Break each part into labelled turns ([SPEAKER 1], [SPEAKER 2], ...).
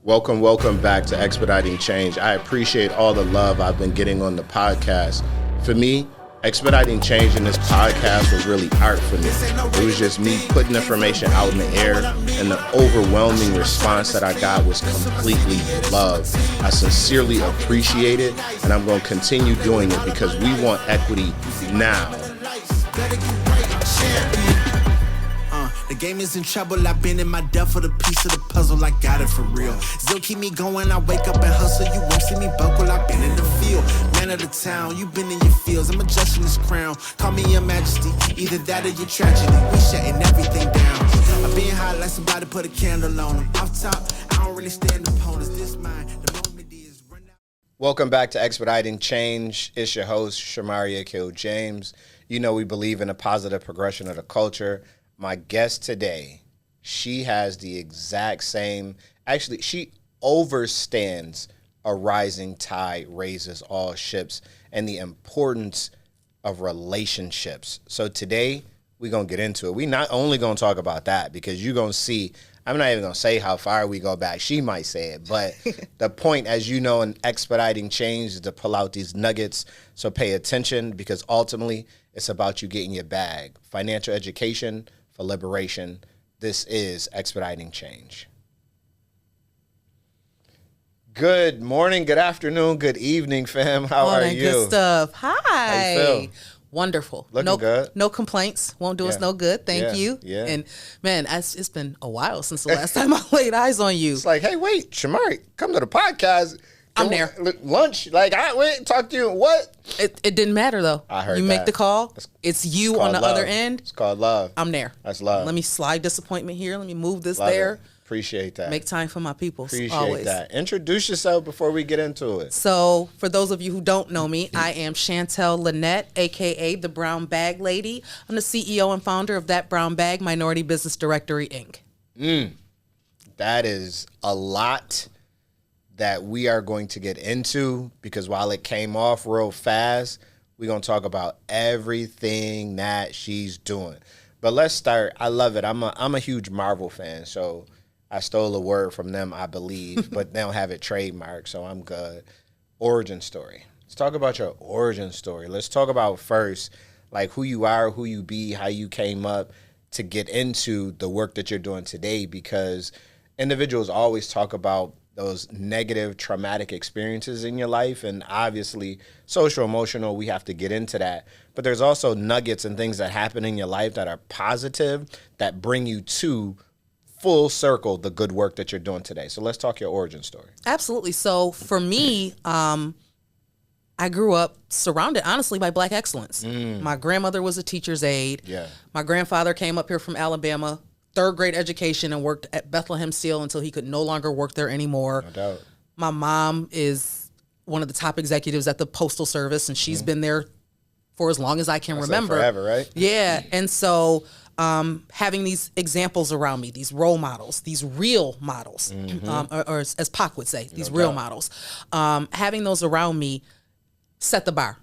[SPEAKER 1] Welcome back to Expediting Change. I appreciate all the love I've been getting on the podcast. For me, Expediting Change in this podcast was really art for me. It was just me putting information out in the air, and the overwhelming response that I got was completely love. I sincerely appreciate it, and I'm going to continue doing it because we want equity now.
[SPEAKER 2] The game is in trouble, I've been in my depth for the piece of the puzzle, I got it for real. Still keep me going, I wake up and hustle, you won't see me buckle, I've been in the field. Man of the town, you been in your fields, I'm adjusting this crown. Call me your majesty, either that or your tragedy, we shutting everything down. I've been hot like somebody put a candle on them. Off top, I don't really stand opponents, this mine, the moment is run out.
[SPEAKER 1] Welcome back to Expediting Change. It's your host, Shamaria Kill James. You know we believe in a positive progression of the culture. My guest today, she has the exact same, actually, she overstands a rising tide raises all ships and the importance of relationships. So today, we're going to get into it. We're not only going to talk about that because you're going to see, I'm not even going to say how far we go back. She might say it, but the point, as you know, in Expediting Change is to pull out these nuggets. So pay attention because ultimately, it's about you getting your bag. Financial education for liberation. This is Expediting Change. Good morning, good afternoon, good evening, fam. How are you?
[SPEAKER 3] Good stuff. Hi.
[SPEAKER 1] How you feel?
[SPEAKER 3] Wonderful.
[SPEAKER 1] Looking good.
[SPEAKER 3] No complaints. Won't do us no good. Thank you.
[SPEAKER 1] Yeah.
[SPEAKER 3] And man, it's been a while since the last time I laid eyes on you.
[SPEAKER 1] It's like, hey, wait, Shamari, come to the podcast.
[SPEAKER 3] I'm there.
[SPEAKER 1] Lunch. Like, I went talk to you. What?
[SPEAKER 3] It didn't matter though.
[SPEAKER 1] I heard
[SPEAKER 3] you make the call. It's you on the
[SPEAKER 1] love.
[SPEAKER 3] other end.
[SPEAKER 1] It's called love.
[SPEAKER 3] I'm there.
[SPEAKER 1] That's love.
[SPEAKER 3] Let me slide disappointment here. Let me move this
[SPEAKER 1] Love
[SPEAKER 3] there.
[SPEAKER 1] it. Appreciate that.
[SPEAKER 3] Make time for my people.
[SPEAKER 1] Appreciate
[SPEAKER 3] always.
[SPEAKER 1] that. Introduce yourself before we get into it.
[SPEAKER 3] So, for those of you who don't know me, I am Shantele Lynette, aka the Brown Bag Lady. I'm the CEO and founder of That Brown Bag Minority Business Directory, Inc.
[SPEAKER 1] That is a lot that we are going to get into because while it came off real fast, we're going to talk about everything that she's doing. But let's start. I love it. I'm a huge Marvel fan, so I stole a word from them, I believe, but they don't have it trademarked, so I'm good. Origin story. Let's talk about your origin story. Let's talk about first, like who you are, who you be, how you came up to get into the work that you're doing today, because individuals always talk about those negative traumatic experiences in your life, and obviously social emotional, we have to get into that, but there's also nuggets and things that happen in your life that are positive that bring you to full circle the good work that you're doing today. So let's talk your origin story.
[SPEAKER 3] Absolutely. So for me, I grew up surrounded, honestly, by Black excellence. My grandmother was a teacher's aide.
[SPEAKER 1] Yeah.
[SPEAKER 3] My grandfather came up here from Alabama, third grade education, and worked at Bethlehem Steel until he could no longer work there anymore.
[SPEAKER 1] No doubt.
[SPEAKER 3] My mom is one of the top executives at the Postal Service, and she's been there for as long as I can remember.
[SPEAKER 1] Like forever, right?
[SPEAKER 3] Yeah. And so having these examples around me, these role models, these real models, or as Pac would say, these real models, having those around me set the bar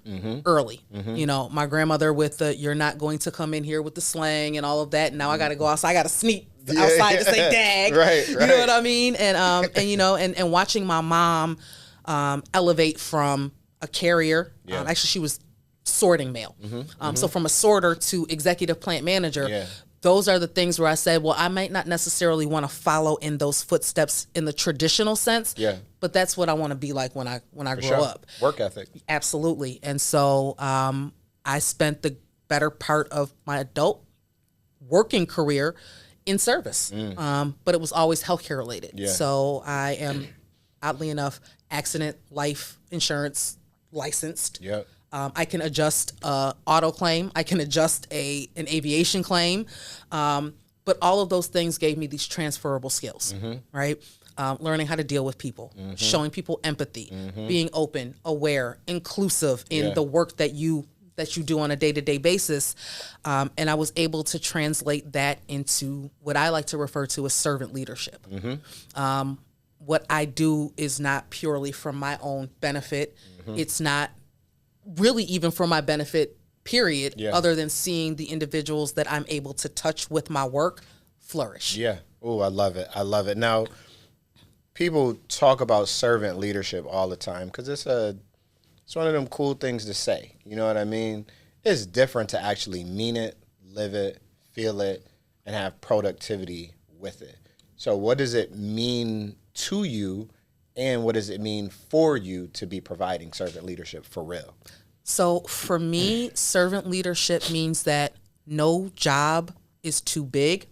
[SPEAKER 3] early. You know, my grandmother with the, you're not going to come in here with the slang and all of that. Now I got to go outside. I got to sneak outside to say dag.
[SPEAKER 1] Right.
[SPEAKER 3] You know what I mean? And you know, and watching my mom elevate from a carrier. Actually, she was sorting mail. So from a sorter to executive plant manager, those are the things where I said, well, I might not necessarily want to follow in those footsteps in the traditional sense, but that's what I want to be like when I grow up.
[SPEAKER 1] Work ethic.
[SPEAKER 3] Absolutely. And so I spent the better part of my adult working career in service, but it was always healthcare related. So I am, oddly enough, accident life insurance licensed. I can adjust auto claim. I can adjust an aviation claim. But all of those things gave me these transferable skills, right? Learning how to deal with people, showing people empathy, being open, aware, inclusive in the work that you do on a day-to-day basis. And I was able to translate that into what I like to refer to as servant leadership. What I do is not purely for my own benefit. It's not really even for my benefit, period, other than seeing the individuals that I'm able to touch with my work flourish.
[SPEAKER 1] Oh, I love it. I love it. Now, people talk about servant leadership all the time because it's one of them cool things to say. You know what I mean? It's different to actually mean it, live it, feel it, and have productivity with it. So what does it mean to you, and what does it mean for you to be providing servant leadership for real?
[SPEAKER 3] So for me, servant leadership means that no job is too big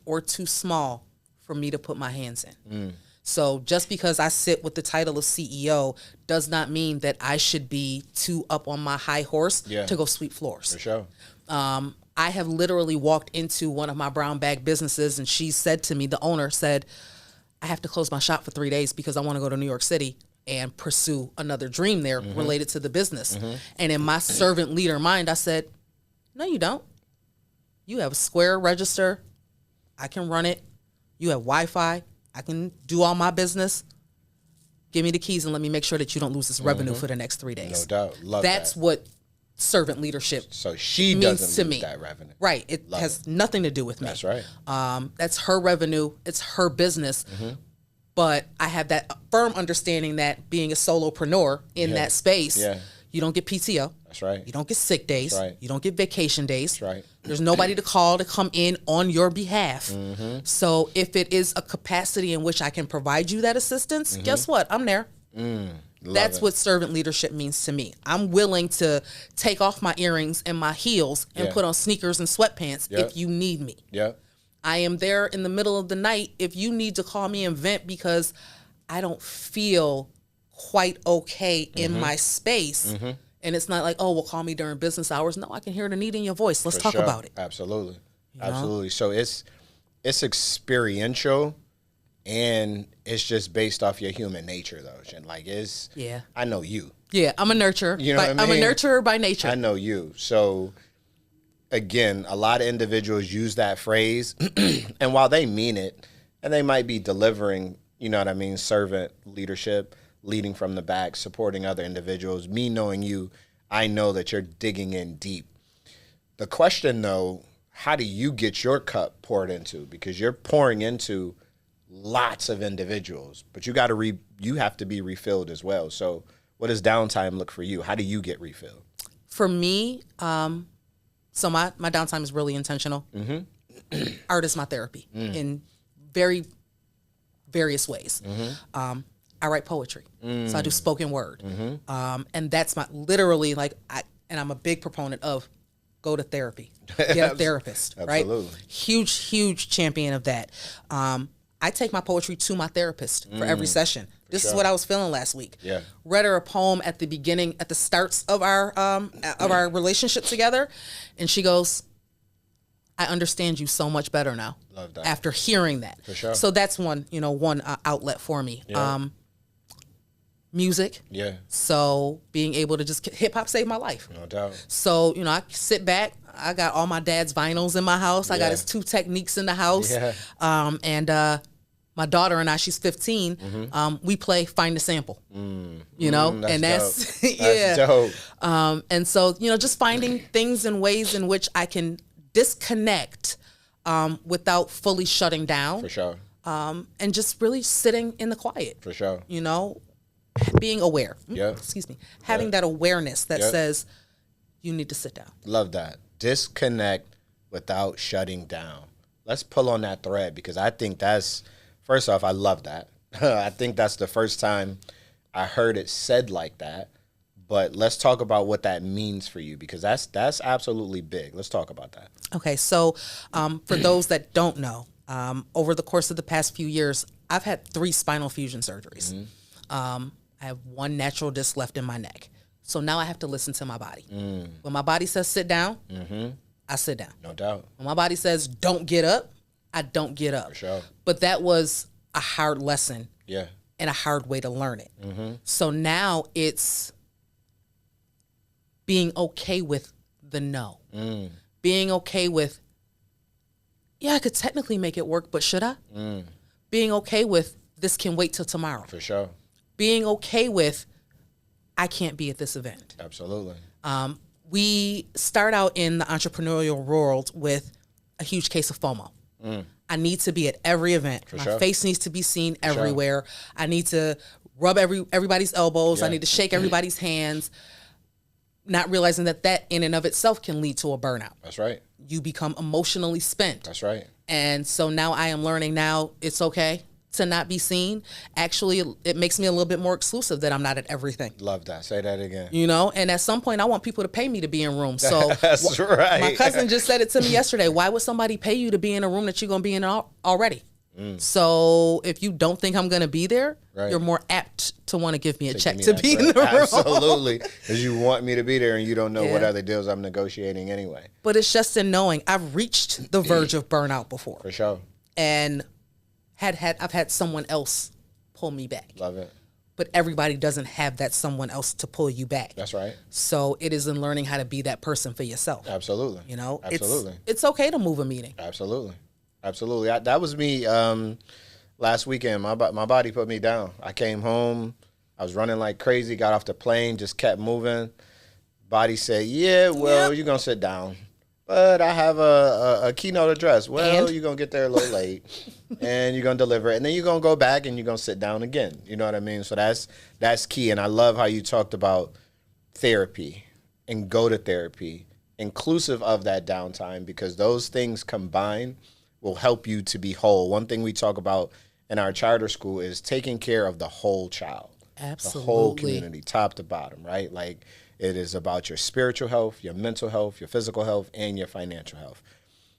[SPEAKER 3] or too small for me to put my hands in. So just because I sit with the title of CEO does not mean that I should be too up on my high horse to go sweep floors.
[SPEAKER 1] For sure.
[SPEAKER 3] I have literally walked into one of my brown bag businesses, and she said to me, the owner said, I have to close my shop for 3 days because I want to go to New York City and pursue another dream there related to the business. And in my servant leader mind, I said, no, you don't. You have a Square register. I can run it. You have Wi-Fi. I can do all my business. Give me the keys and let me make sure that you don't lose this revenue for the next 3 days.
[SPEAKER 1] No doubt. Love
[SPEAKER 3] That's
[SPEAKER 1] that.
[SPEAKER 3] what servant leadership
[SPEAKER 1] So she
[SPEAKER 3] means
[SPEAKER 1] doesn't
[SPEAKER 3] to
[SPEAKER 1] lose
[SPEAKER 3] me.
[SPEAKER 1] that revenue.
[SPEAKER 3] Right. It has nothing to do with me.
[SPEAKER 1] That's right.
[SPEAKER 3] That's her revenue. It's her business. But I have that firm understanding that being a solopreneur in that space, you don't get PTO.
[SPEAKER 1] That's right.
[SPEAKER 3] You don't get sick days.
[SPEAKER 1] That's right.
[SPEAKER 3] You don't get vacation days.
[SPEAKER 1] That's right.
[SPEAKER 3] There's nobody to call to come in on your behalf. So if it is a capacity in which I can provide you that assistance, guess what? I'm there. That's what servant leadership means to me. I'm willing to take off my earrings and my heels and put on sneakers and sweatpants if you need me.
[SPEAKER 1] Yeah.
[SPEAKER 3] I am there in the middle of the night if you need to call me and vent because I don't feel quite okay in my space. And it's not like, oh, well, call me during business hours. No, I can hear the need in your voice. Let's talk about it.
[SPEAKER 1] Absolutely. Absolutely. So it's experiential, and it's just based off your human nature, though. Like, I know you.
[SPEAKER 3] Yeah, I'm a nurturer.
[SPEAKER 1] You know what I mean?
[SPEAKER 3] I'm a nurturer by nature.
[SPEAKER 1] I know you. So, again, a lot of individuals use that phrase, and while they mean it, and they might be delivering, you know what I mean, servant leadership, leading from the back, supporting other individuals, me knowing you, I know that you're digging in deep. The question, though, how do you get your cup poured into? Because you're pouring into lots of individuals, but you have to be refilled as well. So what does downtime look for you? How do you get refilled?
[SPEAKER 3] For me, so my downtime is really intentional. Art is my therapy in very various ways. I write poetry, so I do spoken word, and that's my literally and I'm a big proponent of go to therapy, get a therapist, right? Huge champion of that. I take my poetry to my therapist for every session. This is what I was feeling last week. Read her a poem at the starts of our relationship together, and she goes, I understand you so much better now.
[SPEAKER 1] Love that.
[SPEAKER 3] After hearing that.
[SPEAKER 1] For sure.
[SPEAKER 3] So that's one outlet for me. Music.
[SPEAKER 1] Yeah.
[SPEAKER 3] So being able to just hip hop saved my life.
[SPEAKER 1] No doubt.
[SPEAKER 3] So, I sit back. I got all my dad's vinyls in my house. I got his 2 Techniques in the house. And my daughter and I, she's 15. We play Find the Sample.
[SPEAKER 1] That's
[SPEAKER 3] dope.
[SPEAKER 1] That's dope.
[SPEAKER 3] And so, just finding things and ways in which I can disconnect without fully shutting down.
[SPEAKER 1] For sure.
[SPEAKER 3] And just really sitting in the quiet.
[SPEAKER 1] For sure.
[SPEAKER 3] Being aware.
[SPEAKER 1] Yeah.
[SPEAKER 3] Having that awareness that says you need to sit down.
[SPEAKER 1] Love that. Disconnect without shutting down. Let's pull on that thread, because I think first off, I love that. I think that's the first time I heard it said like that. But let's talk about what that means for you, because that's absolutely big. Let's talk about that.
[SPEAKER 3] Okay, so for those that don't know, over the course of the past few years, I've had 3 spinal fusion surgeries. I have 1 natural disc left in my neck. So now I have to listen to my body. When my body says sit down, I sit down.
[SPEAKER 1] No doubt.
[SPEAKER 3] When my body says don't get up, I don't get up.
[SPEAKER 1] For sure.
[SPEAKER 3] But that was a hard lesson.
[SPEAKER 1] Yeah.
[SPEAKER 3] And a hard way to learn it. So now it's being okay with the no. Being okay with, I could technically make it work, but should I? Being okay with this can wait till tomorrow.
[SPEAKER 1] For sure.
[SPEAKER 3] Being okay with I can't be at this event.
[SPEAKER 1] Absolutely.
[SPEAKER 3] We start out in the entrepreneurial world with a huge case of FOMO. I need to be at every event. My face needs to be seen everywhere. I need to rub everybody's elbows. I need to shake everybody's hands. Not realizing that in and of itself can lead to a burnout.
[SPEAKER 1] That's right.
[SPEAKER 3] You become emotionally spent.
[SPEAKER 1] That's right.
[SPEAKER 3] And so now I am learning it's okay to not be seen. Actually, it makes me a little bit more exclusive that I'm not at everything.
[SPEAKER 1] Love that. Say that again.
[SPEAKER 3] And at some point I want people to pay me to be in rooms. So
[SPEAKER 1] that's right.
[SPEAKER 3] My cousin just said it to me yesterday. Why would somebody pay you to be in a room that you're going to be in already? So if you don't think I'm going to be there, you're more apt to want to give me a check to be in the room.
[SPEAKER 1] Absolutely. Because you want me to be there and you don't know what other deals I'm negotiating anyway.
[SPEAKER 3] But it's just in knowing I've reached the verge of burnout before.
[SPEAKER 1] For sure.
[SPEAKER 3] And I've had someone else pull me back.
[SPEAKER 1] Love it.
[SPEAKER 3] But everybody doesn't have that someone else to pull you back.
[SPEAKER 1] That's right.
[SPEAKER 3] So it is in learning how to be that person for yourself.
[SPEAKER 1] Absolutely. Absolutely.
[SPEAKER 3] It's okay to move a meeting.
[SPEAKER 1] Absolutely. That was me last weekend. My body put me down. I came home. I was running like crazy, got off the plane, just kept moving. Body said, you're going to sit down. But I have a keynote address. Well, you're going to get there a little late, and you're going to deliver it. And then you're going to go back, and you're going to sit down again. You know what I mean? So that's key. And I love how you talked about therapy and go to therapy, inclusive of that downtime, because those things combined will help you to be whole. One thing we talk about in our charter school is taking care of the whole child.
[SPEAKER 3] Absolutely.
[SPEAKER 1] The whole community, top to bottom, right? Like, it is about your spiritual health, your mental health, your physical health, and your financial health.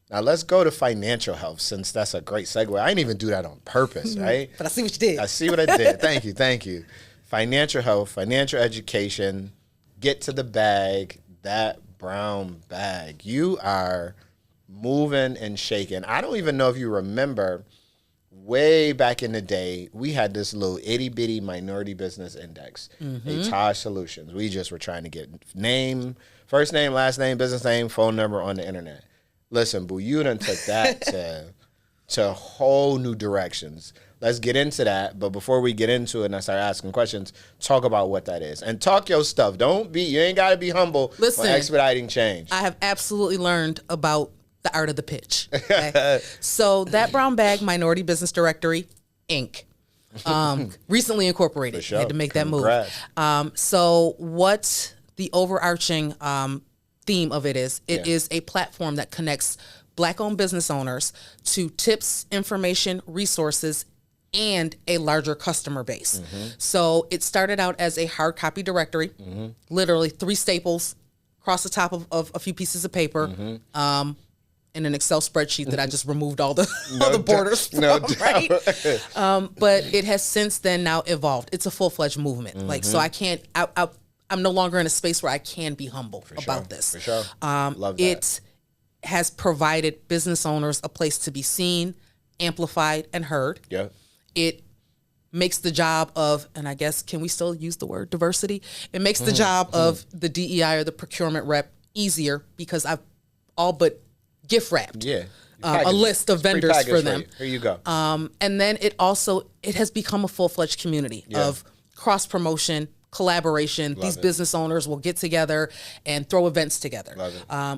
[SPEAKER 1] Now, let's go to financial health, since that's a great segue. I didn't even do that on purpose, right?
[SPEAKER 3] But I see what you did.
[SPEAKER 1] I see what I did. Thank you. Financial health, financial education, get to the bag, that brown bag. You are moving and shaking. I don't even know if you remember, way back in the day, we had this little itty bitty minority business index, Taj Solutions. We just were trying to get first name, last name, business name, phone number on the internet. Listen, boo, you done took that to whole new directions. Let's get into that. But before we get into it and I start asking questions, talk about what that is. And talk your stuff. You ain't got to be humble.
[SPEAKER 3] Listen,
[SPEAKER 1] on Expediting Change.
[SPEAKER 3] I have absolutely learned about the art of the pitch. Okay? So that brown bag, Minority Business Directory, Inc. Recently incorporated.
[SPEAKER 1] Sure.
[SPEAKER 3] Had to make
[SPEAKER 1] Congrats.
[SPEAKER 3] that move. So what the overarching theme of it is a platform that connects Black-owned business owners to tips, information, resources, and a larger customer base. So it started out as a hard copy directory, literally 3 staples across the top of a few pieces of paper, in an Excel spreadsheet that I just removed all the borders from, right? But it has since then now evolved. It's a full-fledged movement. So I can't, I'm no longer in a space where I can be humble about this.
[SPEAKER 1] For sure. Love that.
[SPEAKER 3] It has provided business owners a place to be seen, amplified, and heard.
[SPEAKER 1] Yeah.
[SPEAKER 3] It makes the job of, and I guess, can we still use the word diversity? It makes the job of the DEI or the procurement rep easier, because I've all but gift wrapped a list of vendors for them.
[SPEAKER 1] Here you go.
[SPEAKER 3] And then it has become a full-fledged community of cross-promotion, collaboration. These business owners will get together and throw events together.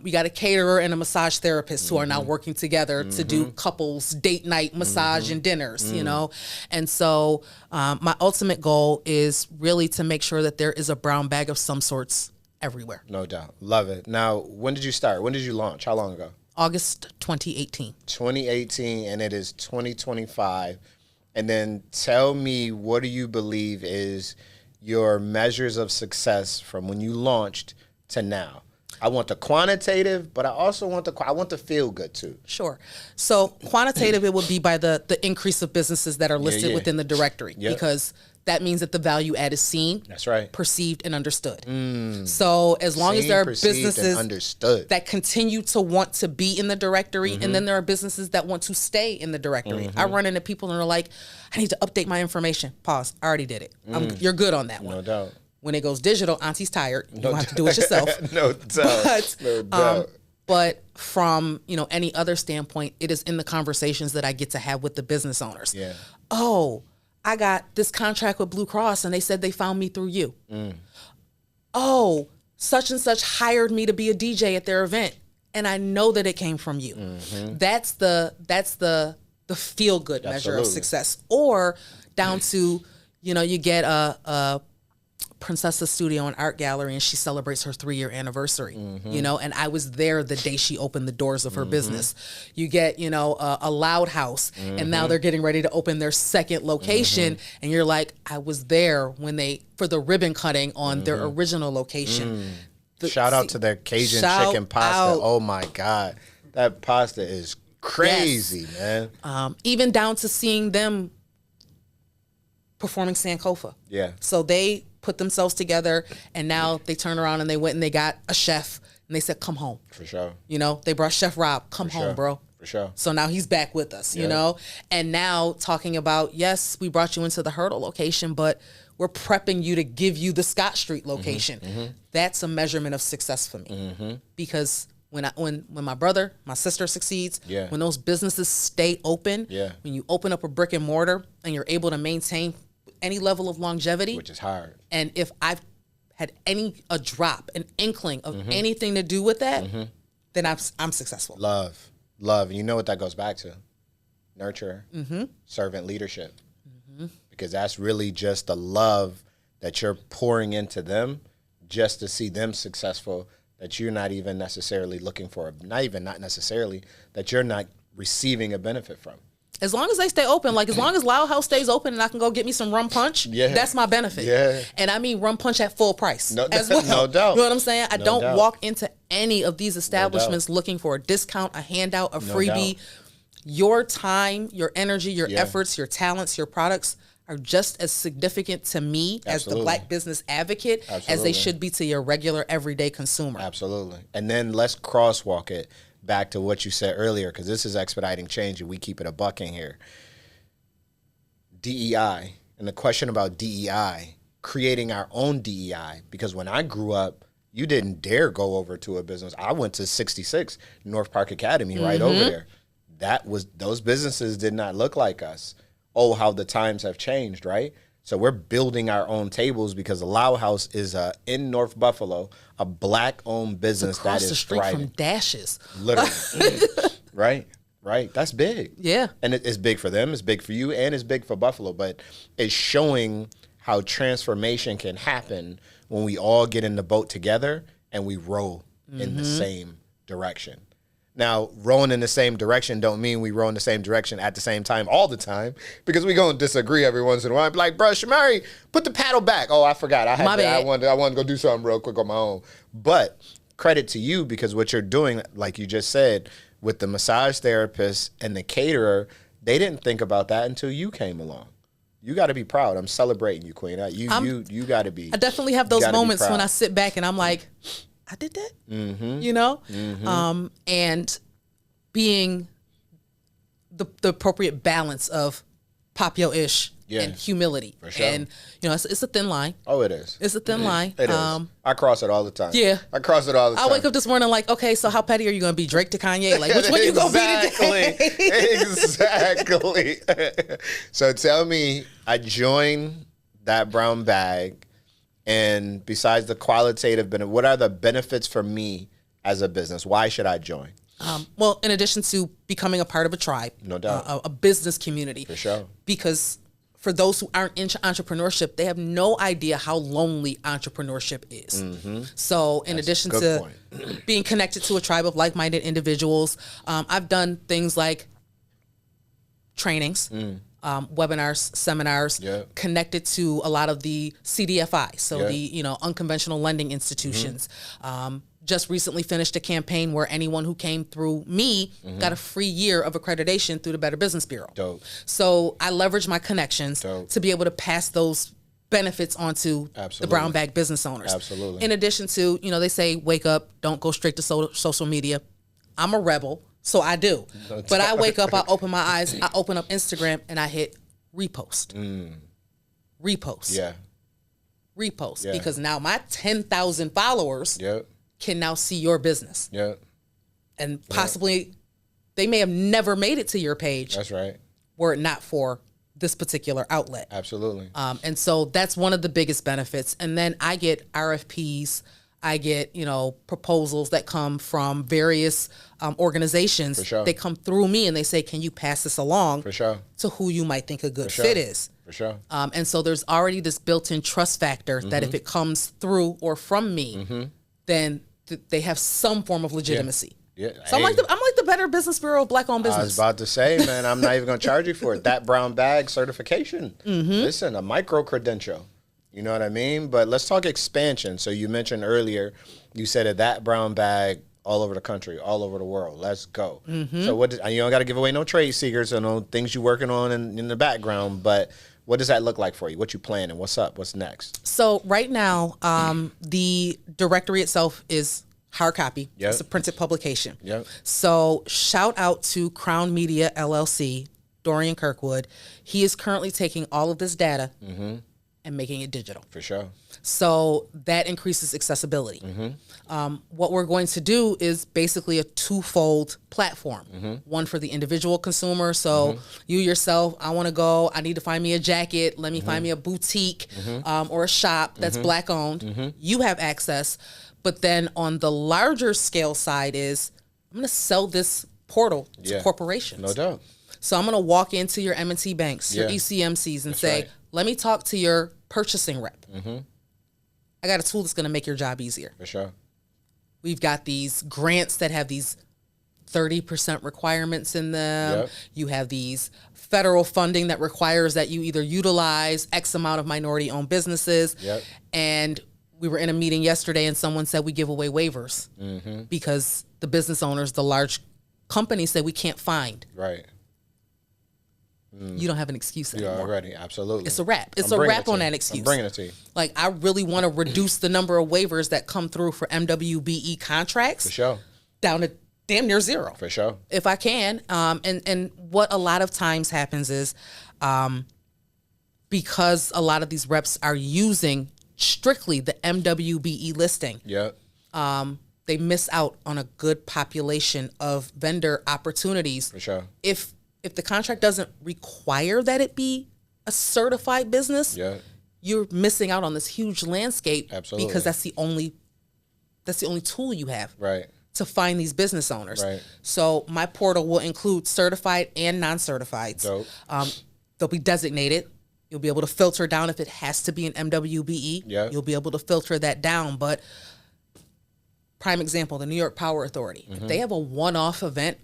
[SPEAKER 3] We got a caterer and a massage therapist who are now working together to do couples date night massage and dinners, you know? And so my ultimate goal is really to make sure that there is a brown bag of some sorts everywhere.
[SPEAKER 1] No doubt. Love it. Now, when did you start? When did you launch? How long ago?
[SPEAKER 3] August 2018.
[SPEAKER 1] 2018, and it is 2025. And then tell me, what do you believe is your measures of success from when you launched to now? I want the quantitative, but I also want the feel good too.
[SPEAKER 3] Sure. So quantitative, it would be by the increase of businesses that are listed within the directory, because that means that the value add is seen,
[SPEAKER 1] that's right,
[SPEAKER 3] perceived, and understood. So as long as there are businesses that continue to want to be in the directory, and then there are businesses that want to stay in the directory. I run into people and are like, I need to update my information. Pause. I already did it. You're good on that one.
[SPEAKER 1] No doubt.
[SPEAKER 3] When it goes digital, auntie's tired. You don't have to do it yourself.
[SPEAKER 1] No doubt.
[SPEAKER 3] But from any other standpoint, it is in the conversations that I get to have with the business owners.
[SPEAKER 1] Yeah.
[SPEAKER 3] Oh, I got this contract with Blue Cross and they said they found me through you. Oh, such and such hired me to be a DJ at their event and I know that it came from you. That's the feel good measure of success. Or down to, you get a Princessa Studio and Art Gallery, and she celebrates her 3-year anniversary, and I was there the day she opened the doors of her business. You get, a Loud House, and now they're getting ready to open their 2nd location, and you're like, I was there for the ribbon cutting on their original location.
[SPEAKER 1] Shout out to their Cajun chicken pasta. Oh my God. That pasta is crazy, man.
[SPEAKER 3] Even down to seeing them performing Sankofa.
[SPEAKER 1] Yeah.
[SPEAKER 3] So they put themselves together, and now they turn around and they went and they got a chef, and they said, come home.
[SPEAKER 1] For sure.
[SPEAKER 3] They brought Chef Rob, come home, bro.
[SPEAKER 1] For sure.
[SPEAKER 3] So now he's back with us, and now talking about, yes, we brought you into the Hurdle location, but we're prepping you to give you the Scott Street location. That's a measurement of success for me, because when my brother, my sister succeeds, when those businesses stay open, when you open up a brick and mortar and you're able to maintain any level of longevity,
[SPEAKER 1] which is hard.
[SPEAKER 3] And if I've had a drop, an inkling of anything to do with that, then I'm successful.
[SPEAKER 1] Love. And you know what that goes back to? Nurture, servant leadership. Because that's really just the love that you're pouring into them just to see them successful, that you're not even necessarily looking for, not necessarily, that you're not receiving a benefit from.
[SPEAKER 3] As long as they stay open, like as long as Loud House stays open and I can go get me some rum punch, that's my benefit. Yeah. And I mean rum punch at full price as well.
[SPEAKER 1] No doubt.
[SPEAKER 3] You know what I'm saying? I don't walk into any of these establishments looking for a discount, a handout, a freebie. Your time, your energy, your efforts, your talents, your products are just as significant to me as the Black business advocate as they should be to your regular everyday consumer.
[SPEAKER 1] Absolutely. And then let's crosswalk it back to what you said earlier, because this is Expediting Change and we keep it a buck in here. DEI, and the question about DEI, creating our own DEI, because when I grew up, you didn't dare go over to a business. I went to 66 North Park Academy right over there. Those businesses did not look like us. Oh, how the times have changed, right? So we're building our own tables because the Loud House is in North Buffalo, a Black-owned business that is
[SPEAKER 3] thriving. Across the street from Dashes.
[SPEAKER 1] Literally. Right. That's big.
[SPEAKER 3] Yeah.
[SPEAKER 1] And it's big for them, it's big for you, and it's big for Buffalo. But it's showing how transformation can happen when we all get in the boat together and we row in the same direction. Now, rowing in the same direction don't mean we row in the same direction at the same time all the time, because we're going to disagree every once in a while. Be like, bro, Shamari, put the paddle back. Oh, I forgot. I wanted to go do something real quick on my own. But credit to you, because what you're doing, like you just said, with the massage therapist and the caterer, they didn't think about that until you came along. You got to be proud. I'm celebrating you, Queen. You got to be.
[SPEAKER 3] I definitely have those moments when I sit back and I'm like, I did that, and being the appropriate balance of pop yo ish and humility.
[SPEAKER 1] For sure.
[SPEAKER 3] And it's a thin line.
[SPEAKER 1] Oh, it is.
[SPEAKER 3] It's a thin line.
[SPEAKER 1] It is. I cross it all the time.
[SPEAKER 3] Yeah,
[SPEAKER 1] I cross it all the time.
[SPEAKER 3] I wake up this morning like, okay, so how petty are you gonna be, Drake to Kanye? Like, which one you gonna be today?
[SPEAKER 1] Exactly. So tell me, I joined that brown bag. And besides the qualitative benefit, what are the benefits for me as a business? Why should I join?
[SPEAKER 3] Well, in addition to becoming a part of a tribe,
[SPEAKER 1] no doubt,
[SPEAKER 3] a business community,
[SPEAKER 1] for sure.
[SPEAKER 3] Because for those who aren't into entrepreneurship, they have no idea how lonely entrepreneurship is. So, in addition to being connected to a tribe of like-minded individuals, I've done things like trainings. Webinars, seminars, connected to a lot of the CDFI, so the unconventional lending institutions. Just recently finished a campaign where anyone who came through me got a free year of accreditation through the Better Business Bureau.
[SPEAKER 1] Dope.
[SPEAKER 3] So I leveraged my connections to be able to pass those benefits onto the brown bag business owners.
[SPEAKER 1] Absolutely.
[SPEAKER 3] In addition to, they say, wake up, don't go straight to social media. I'm a rebel. So I do. But I wake up, I open my eyes, I open up Instagram, and I hit repost. Repost.
[SPEAKER 1] Yeah.
[SPEAKER 3] Repost. Yeah. Because now my 10,000 followers can now see your business.
[SPEAKER 1] Yeah.
[SPEAKER 3] And possibly they may have never made it to your page.
[SPEAKER 1] That's right.
[SPEAKER 3] Were it not for this particular outlet.
[SPEAKER 1] Absolutely.
[SPEAKER 3] And so that's one of the biggest benefits. And then I get RFPs. I get, proposals that come from various organizations.
[SPEAKER 1] For sure.
[SPEAKER 3] They come through me and they say, can you pass this along
[SPEAKER 1] For sure.
[SPEAKER 3] to who you might think a good
[SPEAKER 1] For
[SPEAKER 3] fit
[SPEAKER 1] sure.
[SPEAKER 3] is?
[SPEAKER 1] For sure.
[SPEAKER 3] And so there's already this built-in trust factor that if it comes through or from me, then they have some form of legitimacy.
[SPEAKER 1] Yeah.
[SPEAKER 3] So I'm like the Better Business Bureau of Black-owned business.
[SPEAKER 1] I was about to say, man, I'm not even going to charge you for it. That brown bag certification. Listen, a micro credential. You know what I mean? But let's talk expansion. So you mentioned earlier, you said that brown bag all over the country, all over the world. Let's go. So you don't got to give away no trade secrets or no things you're working on in the background, but what does that look like for you? What you planning? What's up? What's next?
[SPEAKER 3] So right now, the directory itself is hard copy.
[SPEAKER 1] Yep.
[SPEAKER 3] It's a printed publication.
[SPEAKER 1] Yep.
[SPEAKER 3] So shout out to Crown Media LLC, Dorian Kirkwood. He is currently taking all of this data and making it digital.
[SPEAKER 1] For sure.
[SPEAKER 3] So that increases accessibility. What we're going to do is basically a twofold platform. One for the individual consumer. So you yourself, I want to go, I need to find me a jacket. Let me find me a boutique or a shop that's Black owned. You have access. But then on the larger scale side is, I'm going to sell this portal to corporations.
[SPEAKER 1] No doubt.
[SPEAKER 3] So I'm going to walk into your M&T banks, your ECMCs, and say,
[SPEAKER 1] right.
[SPEAKER 3] let me talk to your purchasing rep. I got a tool that's going to make your job easier.
[SPEAKER 1] For sure.
[SPEAKER 3] We've got these grants that have these 30% requirements in them.
[SPEAKER 1] Yep.
[SPEAKER 3] You have these federal funding that requires that you either utilize X amount of minority-owned businesses.
[SPEAKER 1] Yep.
[SPEAKER 3] And we were in a meeting yesterday and someone said we give away waivers because the business owners, the large companies said we can't find.
[SPEAKER 1] Right.
[SPEAKER 3] You don't have an excuse
[SPEAKER 1] You
[SPEAKER 3] anymore.
[SPEAKER 1] already. Absolutely.
[SPEAKER 3] It's a wrap. It's
[SPEAKER 1] I'm
[SPEAKER 3] a
[SPEAKER 1] bringing
[SPEAKER 3] wrap
[SPEAKER 1] it to
[SPEAKER 3] on
[SPEAKER 1] you.
[SPEAKER 3] that excuse.
[SPEAKER 1] I'm bringing it to you.
[SPEAKER 3] Like, I really want to reduce the number of waivers that come through for MWBE contracts
[SPEAKER 1] For sure.
[SPEAKER 3] down to damn near zero.
[SPEAKER 1] For sure.
[SPEAKER 3] If I can. And what a lot of times happens is because a lot of these reps are using strictly the MWBE listing,
[SPEAKER 1] Yep.
[SPEAKER 3] they miss out on a good population of vendor opportunities.
[SPEAKER 1] For sure.
[SPEAKER 3] If the contract doesn't require that it be a certified business,
[SPEAKER 1] Yeah.
[SPEAKER 3] you're missing out on this huge landscape.
[SPEAKER 1] Absolutely.
[SPEAKER 3] Because that's the only tool you have
[SPEAKER 1] Right.
[SPEAKER 3] to find these business owners.
[SPEAKER 1] Right.
[SPEAKER 3] So my portal will include certified and non-certified.
[SPEAKER 1] Dope.
[SPEAKER 3] They'll be designated. You'll be able to filter down if it has to be an MWBE.
[SPEAKER 1] Yeah.
[SPEAKER 3] You'll be able to filter that down. But prime example, the New York Power Authority. If they have a one-off event,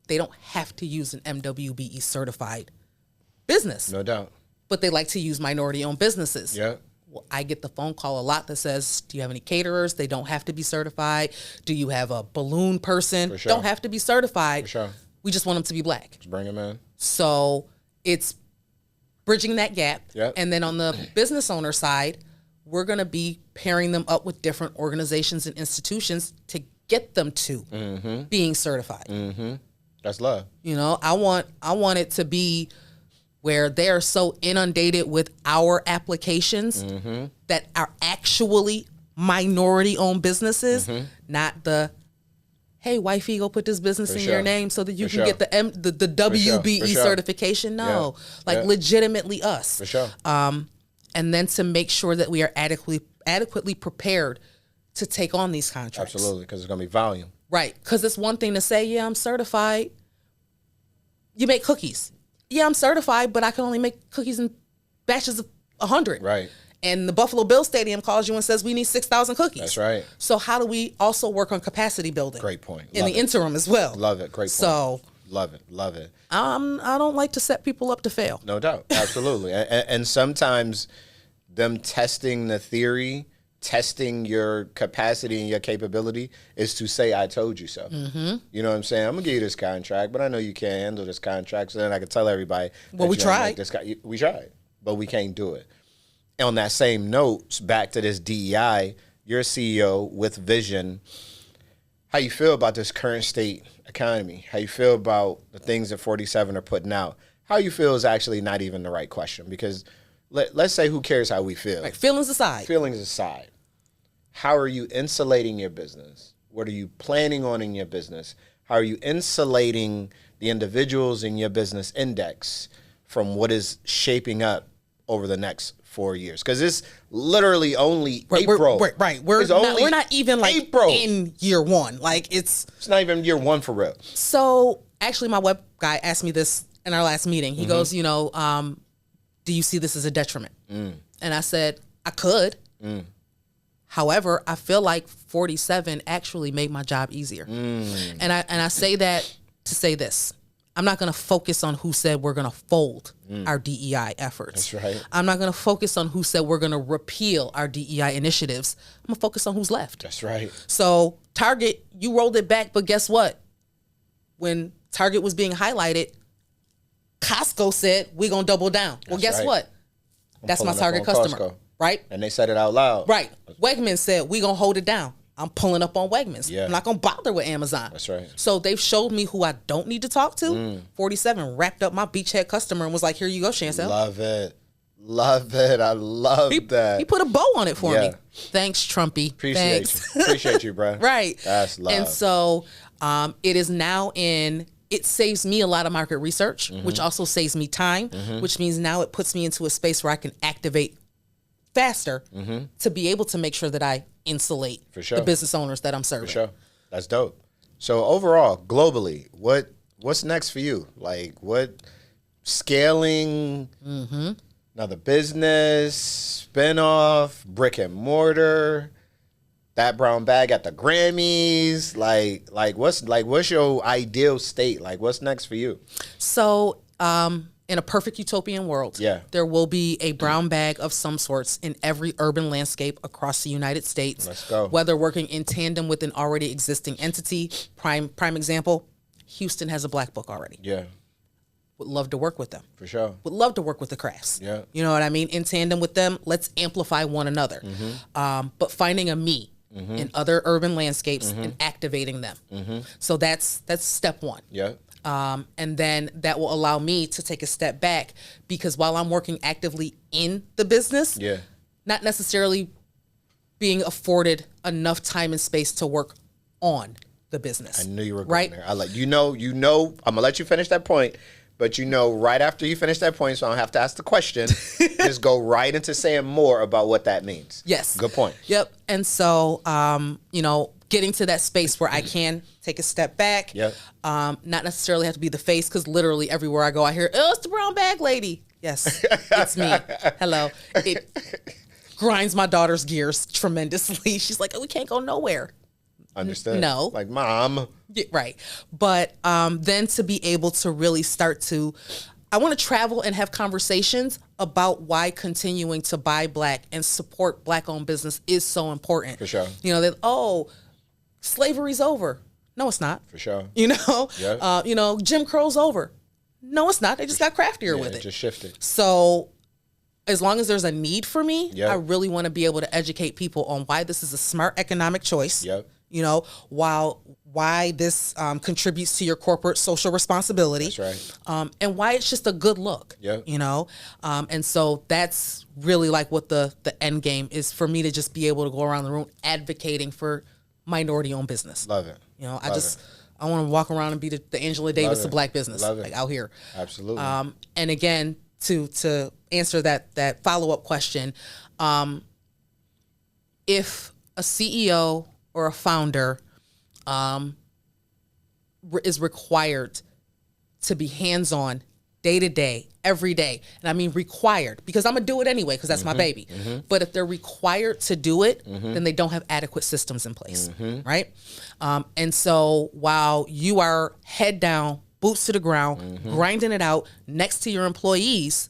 [SPEAKER 3] they don't have to use an MWBE certified business.
[SPEAKER 1] No doubt.
[SPEAKER 3] But they like to use minority-owned businesses.
[SPEAKER 1] Yeah.
[SPEAKER 3] Well, I get the phone call a lot that says, do you have any caterers? They don't have to be certified. Do you have a balloon person?
[SPEAKER 1] For sure.
[SPEAKER 3] Don't have to be certified.
[SPEAKER 1] For sure.
[SPEAKER 3] We just want them to be Black.
[SPEAKER 1] Just bring him in.
[SPEAKER 3] So it's bridging that gap.
[SPEAKER 1] Yep.
[SPEAKER 3] And then on the business owner side, we're going to be pairing them up with different organizations and institutions to get them to being certified.
[SPEAKER 1] That's love.
[SPEAKER 3] I want it to be where they are so inundated with our applications that are actually minority-owned businesses, not the, hey, wifey, go put this business in
[SPEAKER 1] sure.
[SPEAKER 3] your name so that you
[SPEAKER 1] For
[SPEAKER 3] can
[SPEAKER 1] sure.
[SPEAKER 3] get the WBE
[SPEAKER 1] For sure.
[SPEAKER 3] certification. No,
[SPEAKER 1] Yeah.
[SPEAKER 3] legitimately us.
[SPEAKER 1] For sure.
[SPEAKER 3] And then to make sure that we are adequately prepared to take on these contracts.
[SPEAKER 1] Absolutely, because it's going to be volume.
[SPEAKER 3] Right. Because it's one thing to say, yeah, I'm certified. You make cookies. Yeah, I'm certified, but I can only make cookies in batches of 100.
[SPEAKER 1] Right.
[SPEAKER 3] And the Buffalo Bills Stadium calls you and says we need 6,000 cookies.
[SPEAKER 1] That's right.
[SPEAKER 3] So how do we also work on capacity building?
[SPEAKER 1] Great point.
[SPEAKER 3] In
[SPEAKER 1] Love
[SPEAKER 3] the
[SPEAKER 1] it.
[SPEAKER 3] interim as well.
[SPEAKER 1] Love it. Great point.
[SPEAKER 3] So
[SPEAKER 1] Love it. Love it.
[SPEAKER 3] I don't like to set people up to fail.
[SPEAKER 1] No doubt. Absolutely. and sometimes them testing the theory, testing your capacity and your capability is to say, I told you so. You know what I'm saying? I'm going to give you this contract, but I know you can't handle this contract. So then I can tell everybody.
[SPEAKER 3] Well,
[SPEAKER 1] that
[SPEAKER 3] we
[SPEAKER 1] you don't
[SPEAKER 3] tried.
[SPEAKER 1] make this we tried, but we can't do it. On that same note, back to this DEI, you're a CEO with vision. How you feel about this current state economy? How you feel about the things that 47 are putting out? How you feel is actually not even the right question, because let's say who cares how we feel?
[SPEAKER 3] Right. Feelings aside.
[SPEAKER 1] Feelings aside. How are you insulating your business? What are you planning on in your business? How are you insulating the individuals in your business index from what is shaping up over the next 4 years? Because it's literally only April.
[SPEAKER 3] Right. We're not even like
[SPEAKER 1] April.
[SPEAKER 3] in year one. Like it's
[SPEAKER 1] not even year one for real.
[SPEAKER 3] So actually, my web guy asked me this in our last meeting. He goes, do you see this as a detriment? And I said, I could. However, I feel like 47 actually made my job easier. And I say that to say this. I'm not going to focus on who said we're going to fold our DEI efforts.
[SPEAKER 1] That's right.
[SPEAKER 3] I'm not going to focus on who said we're going to repeal our DEI initiatives. I'm going to focus on who's left.
[SPEAKER 1] That's right.
[SPEAKER 3] So Target, you rolled it back, but guess what? When Target was being highlighted, Costco said, we're going to double down. Well, guess what? That's my target customer. Costco. Right?
[SPEAKER 1] And they said it out loud.
[SPEAKER 3] Right. Wegmans said, we're going to hold it down. I'm pulling up on Wegmans.
[SPEAKER 1] Yeah.
[SPEAKER 3] I'm not going to bother with Amazon.
[SPEAKER 1] That's right.
[SPEAKER 3] So they've showed me who I don't need to talk to. 47 wrapped up my beachhead customer and was like, here you go, Shantele.
[SPEAKER 1] Love it. Love it. I love that.
[SPEAKER 3] He put a bow on it for me. Thanks, Trumpy.
[SPEAKER 1] Appreciate you, bro.
[SPEAKER 3] Right.
[SPEAKER 1] That's love.
[SPEAKER 3] And so it is now it saves me a lot of market research, which also saves me time, which means now it puts me into a space where I can activate faster to be able to make sure that I insulate the business owners that I'm serving.
[SPEAKER 1] For sure. That's dope. So overall, globally, what's next for you? Like what scaling, another business, spinoff, brick and mortar, that brown bag at the Grammys, like what's your ideal state? Like what's next for you?
[SPEAKER 3] So, in a perfect utopian world, there will be a brown bag of some sorts in every urban landscape across the United States.
[SPEAKER 1] Let's go.
[SPEAKER 3] Whether working in tandem with an already existing entity. Prime example, Houston has a black book already.
[SPEAKER 1] Yeah.
[SPEAKER 3] Would love to work with them.
[SPEAKER 1] For sure.
[SPEAKER 3] Would love to work with the crafts.
[SPEAKER 1] Yeah.
[SPEAKER 3] You know what I mean? In tandem with them, let's amplify one another. But finding a me in other urban landscapes and activating them. So that's step one.
[SPEAKER 1] Yeah.
[SPEAKER 3] And then that will allow me to take a step back because while I'm working actively in the business, not necessarily being afforded enough time and space to work on the business.
[SPEAKER 1] I knew you were going there. I like I'm gonna let you finish that point, but right after you finish that point, so I don't have to ask the question, just go right into saying more about what that means.
[SPEAKER 3] Yes.
[SPEAKER 1] Good point.
[SPEAKER 3] Yep. And so getting to that space where I can take a step back.
[SPEAKER 1] Yep.
[SPEAKER 3] Not necessarily have to be the face because literally everywhere I go, I hear, oh, it's the brown bag lady. Yes, it's me. Hello. It grinds my daughter's gears tremendously. She's like, oh, we can't go nowhere.
[SPEAKER 1] Understood.
[SPEAKER 3] No.
[SPEAKER 1] Like, Mom.
[SPEAKER 3] Yeah, right. But then to be able to really start to, I want to travel and have conversations about why continuing to buy black and support black-owned business is so important.
[SPEAKER 1] For sure.
[SPEAKER 3] Slavery's over. No, it's not.
[SPEAKER 1] For sure.
[SPEAKER 3] Jim Crow's over. No, it's not. They just got craftier with it.
[SPEAKER 1] Just shifted.
[SPEAKER 3] So as long as there's a need for me,
[SPEAKER 1] Yep.
[SPEAKER 3] I really want to be able to educate people on why this is a smart economic choice.
[SPEAKER 1] Yep.
[SPEAKER 3] Why this contributes to your corporate social responsibility.
[SPEAKER 1] That's right.
[SPEAKER 3] And why it's just a good look.
[SPEAKER 1] Yep.
[SPEAKER 3] And so that's really like what the end game is for me to just be able to go around the room advocating for minority-owned business.
[SPEAKER 1] Love it.
[SPEAKER 3] I want to walk around and be the Angela Davis of black business, like out here.
[SPEAKER 1] Absolutely.
[SPEAKER 3] And again, to answer that follow-up question, if a CEO or a founder is required to be hands-on day-to-day, every day, and I mean required, because I'm going to do it anyway because that's my baby. But if they're required to do it, then they don't have adequate systems in place, right? And so while you are head down, boots to the ground, grinding it out next to your employees,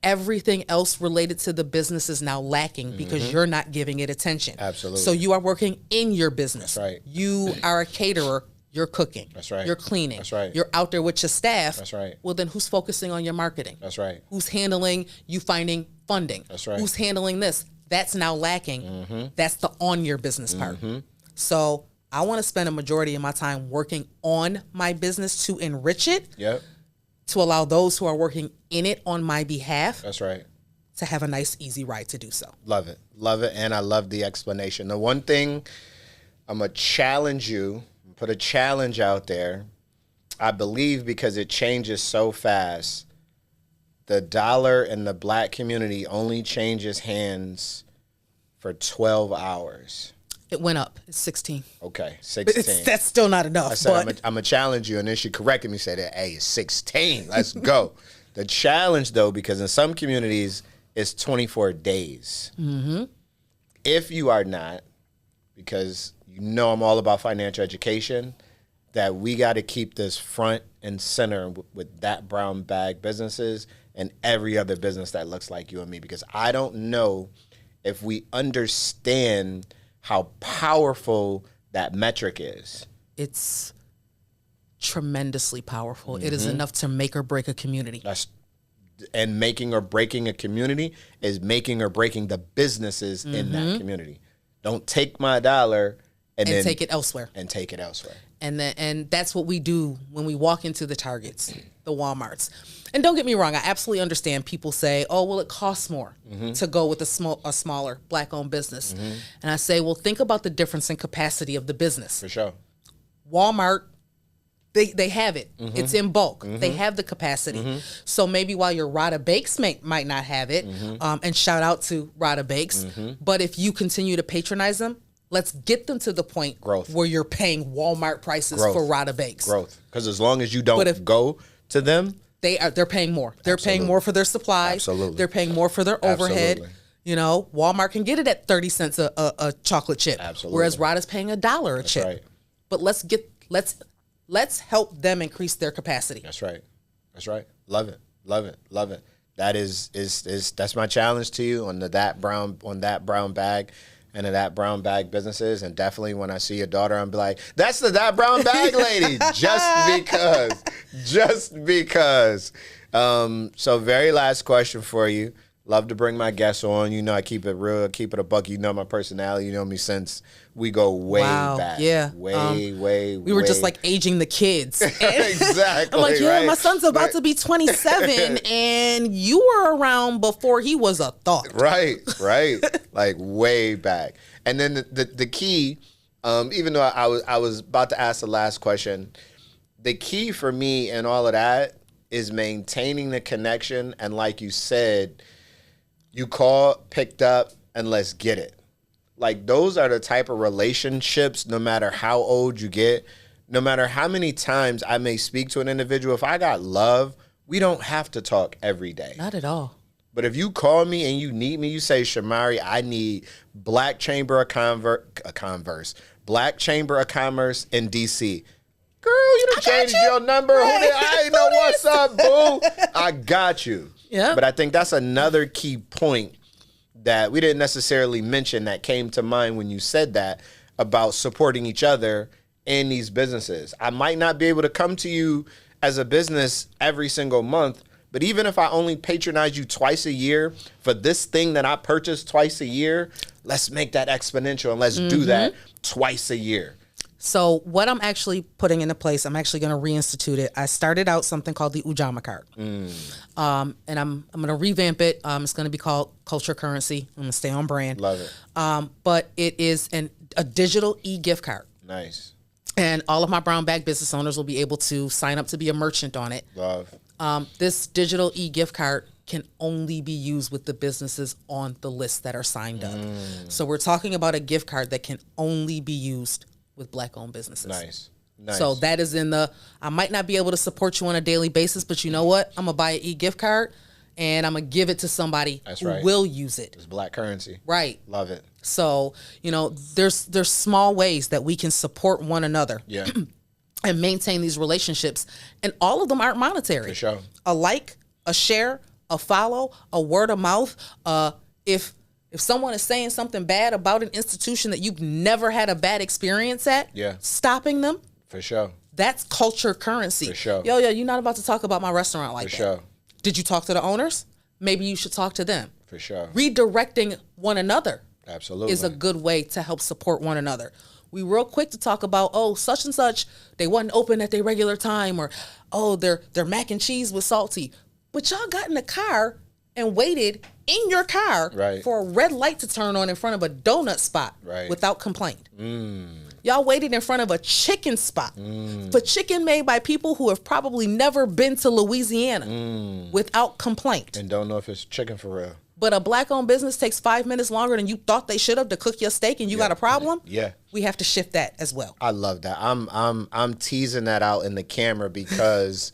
[SPEAKER 3] everything else related to the business is now lacking because you're not giving it attention.
[SPEAKER 1] Absolutely.
[SPEAKER 3] So you are working in your business.
[SPEAKER 1] That's right.
[SPEAKER 3] You are a caterer. You're cooking.
[SPEAKER 1] That's right.
[SPEAKER 3] You're cleaning.
[SPEAKER 1] That's right.
[SPEAKER 3] You're out there with your staff.
[SPEAKER 1] That's right.
[SPEAKER 3] Well, then who's focusing on your marketing?
[SPEAKER 1] That's right.
[SPEAKER 3] Who's handling you finding funding?
[SPEAKER 1] That's right.
[SPEAKER 3] Who's handling this? That's now lacking. That's the on your business part. So I want to spend a majority of my time working on my business to enrich it.
[SPEAKER 1] Yep.
[SPEAKER 3] To allow those who are working in it on my behalf.
[SPEAKER 1] That's right.
[SPEAKER 3] To have a nice, easy ride to do so.
[SPEAKER 1] Love it. Love it. And I love the explanation. The one thing I'm going to challenge you, put a challenge out there. I believe because it changes so fast, the dollar in the black community only changes hands for 12 hours.
[SPEAKER 3] It went up. It's 16.
[SPEAKER 1] Okay, 16.
[SPEAKER 3] That's still not enough.
[SPEAKER 1] I said, I'm going to challenge you, and then she corrected me, said, hey, it's 16. Let's go. The challenge, though, because in some communities, it's 24 days. Mm-hmm. If you are not, because you know I'm all about financial education, that we got to keep this front and center with that brown bag businesses and every other business that looks like you and me, because I don't know if we understand how powerful that metric is.
[SPEAKER 3] It's tremendously powerful. It is enough to make or break a community.
[SPEAKER 1] And making or breaking a community is making or breaking the businesses in that community. Don't take my dollar and then
[SPEAKER 3] take it elsewhere. And that's what we do when we walk into the Targets, the Walmarts. And don't get me wrong, I absolutely understand people say, oh, well, it costs more to go with a smaller black-owned business. And I say, well, think about the difference in capacity of the business.
[SPEAKER 1] For sure.
[SPEAKER 3] Walmart, they have it. It's in bulk. They have the capacity. So maybe while your Rada Bakes might not have it, and shout out to Rada Bakes, but if you continue to patronize them, let's get them to the point where you're paying Walmart prices for Rada Bakes.
[SPEAKER 1] Because as long as you don't go to them,
[SPEAKER 3] they're paying more. They're paying more for their supplies. They're paying more for their overhead. You know, Walmart can get it at 30 cents a chocolate chip, whereas Rada's paying $1 a chip.
[SPEAKER 1] Right.
[SPEAKER 3] But let's help them increase their capacity.
[SPEAKER 1] That's right. Love it. That's my challenge to you on that brown bag. And that brown bag businesses, and definitely when I see your daughter, I'm be like, that's that brown bag lady, just because. So very last question for you. Love to bring my guests on. You know, I keep it real, keep it a buck. You know my personality. You know me since we go way back.
[SPEAKER 3] Yeah.
[SPEAKER 1] Way.
[SPEAKER 3] We were just like aging the kids.
[SPEAKER 1] Exactly.
[SPEAKER 3] I'm like, my son's about to be 27, and you were around before he was a thought.
[SPEAKER 1] Right. Like way back. And then the key, even though I was about to ask the last question, the key for me in all of that is maintaining the connection. And like you said, you called, picked up, and let's get it. Like, those are the type of relationships, no matter how old you get, no matter how many times I may speak to an individual, if I got love, we don't have to talk every day.
[SPEAKER 3] Not at all.
[SPEAKER 1] But if you call me and you need me, you say, Shamari, I need Black Chamber of Commerce, Black Chamber of Commerce in D.C. Girl, you done changed your number. Right. I ain't know what's up, boo. I got you. Yeah. But I think that's another key point that we didn't necessarily mention that came to mind when you said that about supporting each other in these businesses. I might not be able to come to you as a business every single month, but even if I only patronize you twice a year for this thing that I purchased twice a year, let's make that exponential and let's do that twice a year.
[SPEAKER 3] So what I'm actually putting into place, I'm actually going to reinstitute it. I started out something called the Ujamaa card. And I'm going to revamp it. It's going to be called Culture Currency. I'm going to stay on brand.
[SPEAKER 1] Love it.
[SPEAKER 3] But it is a digital e-gift card.
[SPEAKER 1] Nice.
[SPEAKER 3] And all of my brown bag business owners will be able to sign up to be a merchant on it.
[SPEAKER 1] Love.
[SPEAKER 3] This digital e-gift card can only be used with the businesses on the list that are signed up. So we're talking about a gift card that can only be used with Black-owned businesses.
[SPEAKER 1] Nice.
[SPEAKER 3] So that is I might not be able to support you on a daily basis, but you know what? I'm going to buy an e-gift card, and I'm going to give it to somebody who will use it.
[SPEAKER 1] It's black currency.
[SPEAKER 3] Right.
[SPEAKER 1] Love it.
[SPEAKER 3] So, there's small ways that we can support one another.
[SPEAKER 1] Yeah.
[SPEAKER 3] And maintain these relationships. And all of them aren't monetary.
[SPEAKER 1] For sure.
[SPEAKER 3] A like, a share, a follow, a word of mouth. If someone is saying something bad about an institution that you've never had a bad experience at, stopping them.
[SPEAKER 1] For sure.
[SPEAKER 3] That's culture currency.
[SPEAKER 1] For sure.
[SPEAKER 3] Yo, you're not about to talk about my restaurant like that.
[SPEAKER 1] For sure.
[SPEAKER 3] Did you talk to the owners? Maybe you should talk to them.
[SPEAKER 1] For sure.
[SPEAKER 3] Redirecting one another.
[SPEAKER 1] Absolutely.
[SPEAKER 3] Is a good way to help support one another. We real quick to talk about, such and such, they wasn't open at their regular time, or, their mac and cheese was salty. But y'all got in the car and waited in your car for a red light to turn on in front of a donut spot without complaint. Y'all waited in front of a chicken spot for chicken made by people who have probably never been to Louisiana without complaint.
[SPEAKER 1] And don't know if it's chicken for real.
[SPEAKER 3] But a black-owned business takes 5 minutes longer than you thought they should have to cook your steak, and you got a problem.
[SPEAKER 1] Yeah,
[SPEAKER 3] we have to shift that as well.
[SPEAKER 1] I love that. I'm teasing that out in the camera because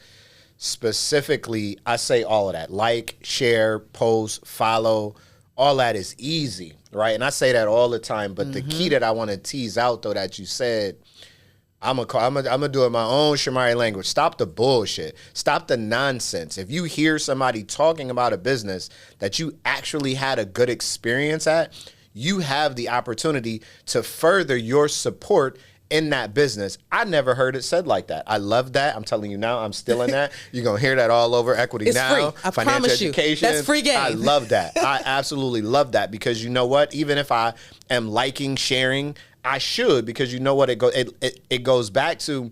[SPEAKER 1] specifically, I say all of that: like, share, post, follow. All that is easy, right? And I say that all the time. But the key that I want to tease out, though, that you said, I'm gonna do it in my own Shamari language. Stop the bullshit. Stop the nonsense. If you hear somebody talking about a business that you actually had a good experience at, you have the opportunity to further your support in that business. I never heard it said like that. I love that. I'm telling you now, I'm still in that. You're gonna hear that all over Equity
[SPEAKER 3] it's
[SPEAKER 1] Now.
[SPEAKER 3] Free. I
[SPEAKER 1] financial
[SPEAKER 3] promise
[SPEAKER 1] education.
[SPEAKER 3] You. That's free game.
[SPEAKER 1] I love that. I absolutely love that because you know what? Even if I am liking, sharing, I should, because you know what, it goes back to,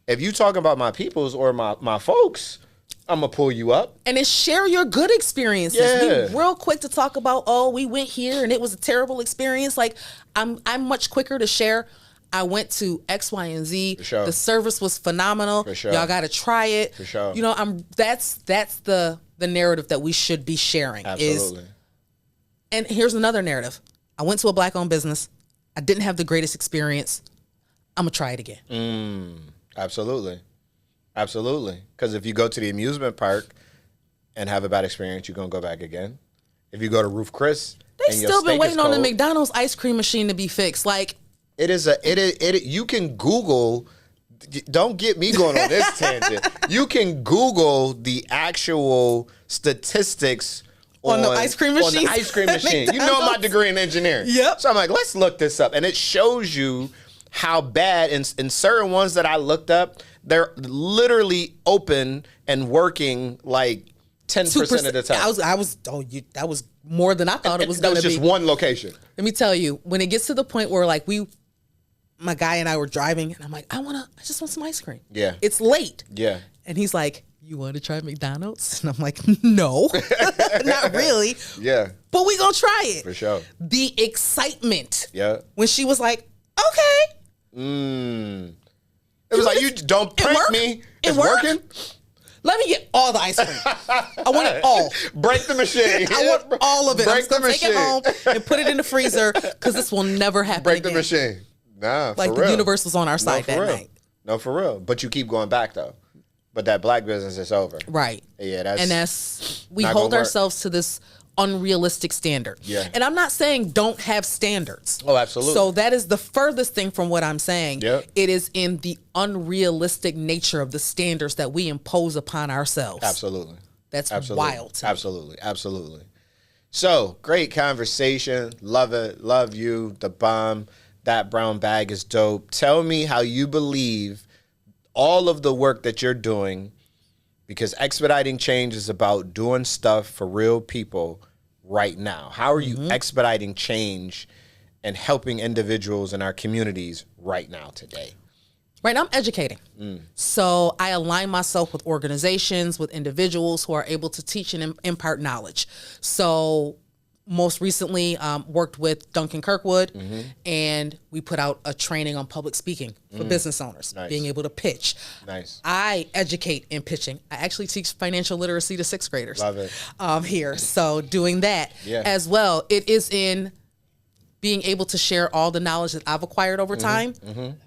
[SPEAKER 1] if you talking about my peoples or my folks, I'm gonna pull you up.
[SPEAKER 3] And it's share your good experiences.
[SPEAKER 1] Yeah.
[SPEAKER 3] We real quick to talk about, oh, we went here and it was a terrible experience. Like I'm much quicker to share. I went to X, Y, and Z.
[SPEAKER 1] For sure.
[SPEAKER 3] The service was phenomenal.
[SPEAKER 1] For sure.
[SPEAKER 3] Y'all gotta try it.
[SPEAKER 1] For sure.
[SPEAKER 3] You know, that's the narrative that we should be sharing.
[SPEAKER 1] Absolutely.
[SPEAKER 3] And here's another narrative. I went to a black-owned business. I didn't have the greatest experience. I'm going to try it again.
[SPEAKER 1] Absolutely. Absolutely. Because if you go to the amusement park and have a bad experience, you're going to go back again. If you go to Roof Chris,
[SPEAKER 3] they've still been waiting on the McDonald's ice cream machine to be fixed. Like,
[SPEAKER 1] you can Google, don't get me going on this tangent. You can Google the actual statistics on the ice cream machine. On the ice cream machine. You know my degree in engineering.
[SPEAKER 3] Yep.
[SPEAKER 1] So I'm like, let's look this up. And it shows you how bad, in certain ones that I looked up, they're literally open and working like 10% of the time.
[SPEAKER 3] That was more than I thought it was going to be.
[SPEAKER 1] That was just one location.
[SPEAKER 3] Let me tell you, when it gets to the point where like my guy and I were driving and I'm like, I just want some ice cream.
[SPEAKER 1] Yeah.
[SPEAKER 3] It's late.
[SPEAKER 1] Yeah.
[SPEAKER 3] And he's like, you want to try McDonald's? And I'm like, no, not really.
[SPEAKER 1] Yeah.
[SPEAKER 3] But we gonna try it.
[SPEAKER 1] For sure.
[SPEAKER 3] The excitement.
[SPEAKER 1] Yeah.
[SPEAKER 3] When she was like, okay.
[SPEAKER 1] It was like, you don't prank me. It's working.
[SPEAKER 3] Let me get all the ice cream. I want it all.
[SPEAKER 1] Break the machine.
[SPEAKER 3] I want all of it.
[SPEAKER 1] Break
[SPEAKER 3] I'm just gonna take it home and put it in the freezer because this will never happen
[SPEAKER 1] Break
[SPEAKER 3] again.
[SPEAKER 1] the machine. Nah,
[SPEAKER 3] like
[SPEAKER 1] for
[SPEAKER 3] the
[SPEAKER 1] real.
[SPEAKER 3] universe was on our side that night.
[SPEAKER 1] No, for real. But you keep going back though. But that black business is over.
[SPEAKER 3] Right.
[SPEAKER 1] Yeah,
[SPEAKER 3] we hold ourselves to this unrealistic standard.
[SPEAKER 1] Yeah.
[SPEAKER 3] And I'm not saying don't have standards.
[SPEAKER 1] Oh, absolutely.
[SPEAKER 3] So that is the furthest thing from what I'm saying.
[SPEAKER 1] Yep.
[SPEAKER 3] It is in the unrealistic nature of the standards that we impose upon ourselves.
[SPEAKER 1] Absolutely.
[SPEAKER 3] That's wild to me.
[SPEAKER 1] Absolutely. Absolutely. So, great conversation. Love it. Love you. The bomb. That brown bag is dope. Tell me how you believe all of the work that you're doing, because Expediting Change is about doing stuff for real people right now. How are you expediting change and helping individuals in our communities right now today?
[SPEAKER 3] Right now, I'm educating. So I align myself with organizations, with individuals who are able to teach and impart knowledge. So most recently worked with Duncan Kirkwood, and we put out a training on public speaking for business owners, being able to pitch.
[SPEAKER 1] Nice.
[SPEAKER 3] I educate in pitching. I actually teach financial literacy to 6th graders.
[SPEAKER 1] Love it.
[SPEAKER 3] Here. So doing that as well. It is in being able to share all the knowledge that I've acquired over time.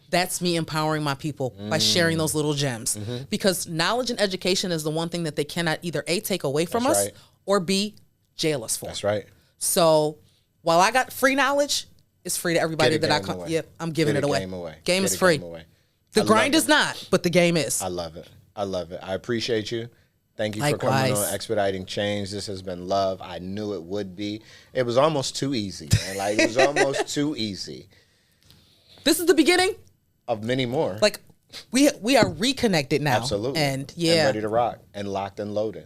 [SPEAKER 3] That's me empowering my people by sharing those little gems. Because knowledge and education is the one thing that they cannot either A, take away from us, or B, jail us for.
[SPEAKER 1] That's right.
[SPEAKER 3] So while I got free knowledge, it's free to everybody that I come. Yep, I'm giving it away. Game is free. The grind is not, but the game is.
[SPEAKER 1] I love it. I love it. I appreciate you. Thank you
[SPEAKER 3] Likewise.
[SPEAKER 1] for coming on Expediting Change. This has been love. I knew it would be. It was almost too easy, man. Like, it was almost too easy.
[SPEAKER 3] This is the beginning
[SPEAKER 1] of many more.
[SPEAKER 3] Like, we are reconnected now.
[SPEAKER 1] Absolutely.
[SPEAKER 3] And
[SPEAKER 1] ready to rock and locked and loaded.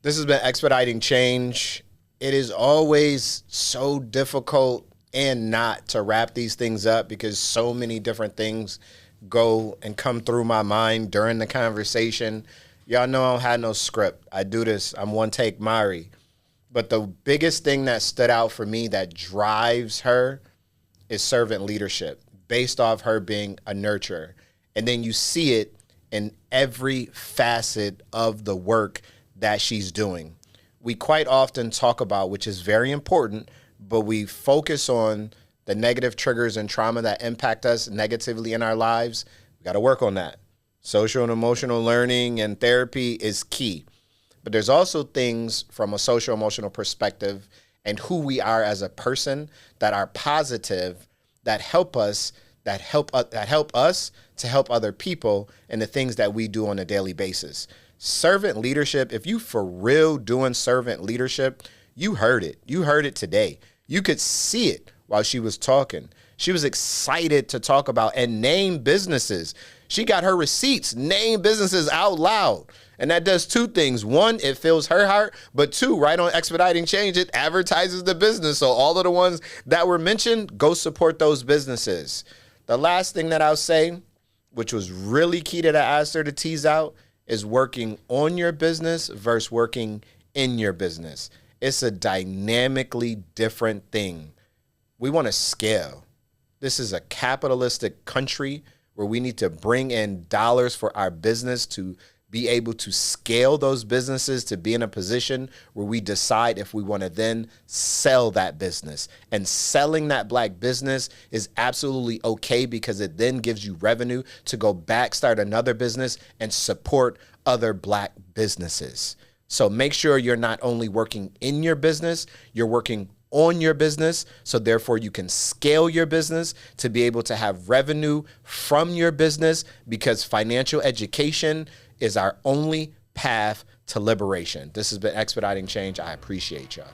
[SPEAKER 1] This has been Expediting Change. It is always so difficult and not to wrap these things up because so many different things go and come through my mind during the conversation. Y'all know I don't have no script. I do this. I'm one take Mari. But the biggest thing that stood out for me that drives her is servant leadership based off her being a nurturer. And then you see it in every facet of the work that she's doing. We quite often talk about, which is very important, but we focus on the negative triggers and trauma that impact us negatively in our lives. We got to work on that. Social and emotional learning and therapy is key. But there's also things from a social emotional perspective and who we are as a person that are positive, that help us to help other people and the things that we do on a daily basis. Servant leadership, if you for real doing servant leadership, you heard it. You heard it today. You could see it while she was talking. She was excited to talk about and name businesses. She got her receipts, name businesses out loud. And that does two things. One, it fills her heart. But two, right on Expediting Change, it advertises the business. So all of the ones that were mentioned, go support those businesses. The last thing that I'll say, which was really key that I asked her to tease out, is working on your business versus working in your business. It's a dynamically different thing. We want to scale. This is a capitalistic country where we need to bring in dollars for our business to be able to scale those businesses to be in a position where we decide if we want to then sell that business. And selling that black business is absolutely okay because it then gives you revenue to go back, start another business, and support other black businesses. So make sure you're not only working in your business, you're working on your business, so therefore you can scale your business to be able to have revenue from your business, because financial education is our only path to liberation. This has been Expediting Change. I appreciate y'all.